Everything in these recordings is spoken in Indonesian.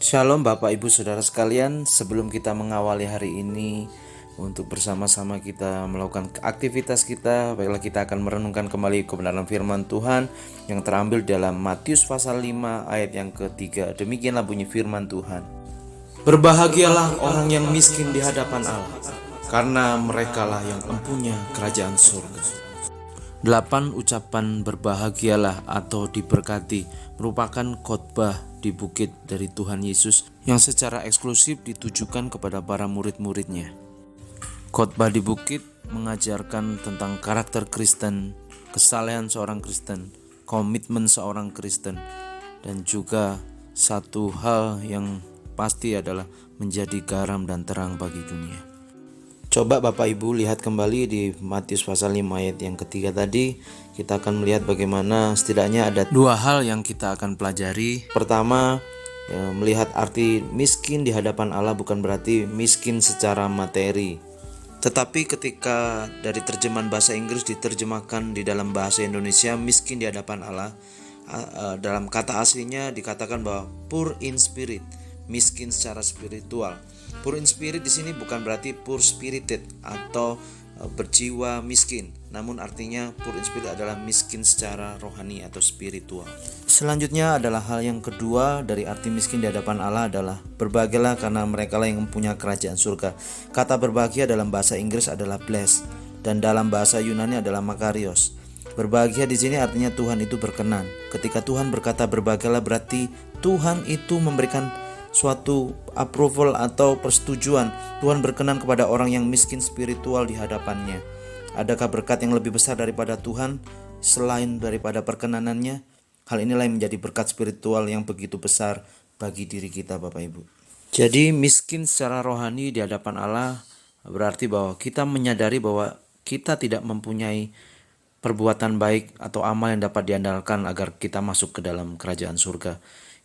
Shalom Bapak Ibu Saudara sekalian, sebelum kita mengawali hari ini untuk bersama-sama kita melakukan aktivitas kita, baiklah kita akan merenungkan kembali kebenaran firman Tuhan yang terambil dalam Matius pasal 5 ayat yang ketiga. Demikianlah bunyi firman Tuhan. Berbahagialah orang yang miskin di hadapan Allah, karena merekalah yang empunya kerajaan surga. 8 ucapan berbahagialah atau diberkati merupakan khotbah di bukit dari Tuhan Yesus yang secara eksklusif ditujukan kepada para murid-muridnya. Khotbah di bukit mengajarkan tentang karakter Kristen, kesalehan seorang Kristen, komitmen seorang Kristen, dan juga satu hal yang pasti adalah menjadi garam dan terang bagi dunia. Coba Bapak Ibu lihat kembali di Matius pasal 5 ayat yang ketiga tadi. Kita akan melihat bagaimana setidaknya ada dua hal yang kita akan pelajari. Pertama, melihat arti miskin di hadapan Allah bukan berarti miskin secara materi. Tetapi ketika dari terjemahan bahasa Inggris diterjemahkan di dalam bahasa Indonesia, miskin di hadapan Allah, dalam kata aslinya dikatakan bahwa poor in spirit, miskin secara spiritual. Poor in spirit di sini bukan berarti poor spirited atau berjiwa miskin, namun artinya poor in spirit adalah miskin secara rohani atau spiritual. Selanjutnya adalah hal yang kedua dari arti miskin di hadapan Allah adalah berbahagialah karena merekalah yang mempunyai kerajaan surga. Kata berbahagia dalam bahasa Inggris adalah blessed dan dalam bahasa Yunani adalah makarios. Berbahagia di sini artinya Tuhan itu berkenan. Ketika Tuhan berkata berbahagialah berarti Tuhan itu memberikan suatu approval atau persetujuan. Tuhan berkenan kepada orang yang miskin spiritual di hadapannya. Adakah berkat yang lebih besar daripada Tuhan selain daripada perkenanannya? Hal inilah yang menjadi berkat spiritual yang begitu besar bagi diri kita Bapak Ibu. Jadi miskin secara rohani di hadapan Allah berarti bahwa kita menyadari bahwa kita tidak mempunyai perbuatan baik atau amal yang dapat diandalkan agar kita masuk ke dalam kerajaan surga.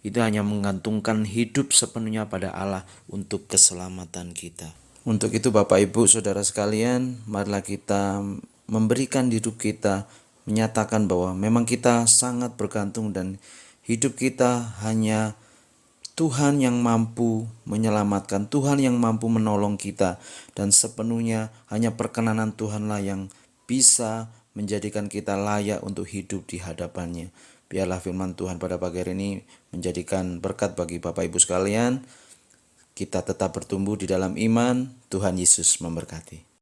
Itu hanya menggantungkan hidup sepenuhnya pada Allah untuk keselamatan kita. Untuk itu Bapak Ibu Saudara sekalian, marilah kita memberikan hidup kita, menyatakan bahwa memang kita sangat bergantung dan hidup kita hanya Tuhan yang mampu menyelamatkan, Tuhan yang mampu menolong kita, dan sepenuhnya hanya perkenanan Tuhanlah yang bisa menjadikan kita layak untuk hidup di hadapannya. Biarlah firman Tuhan pada pagi hari ini menjadikan berkat bagi Bapak Ibu sekalian. Kita tetap bertumbuh di dalam iman. Tuhan Yesus memberkati.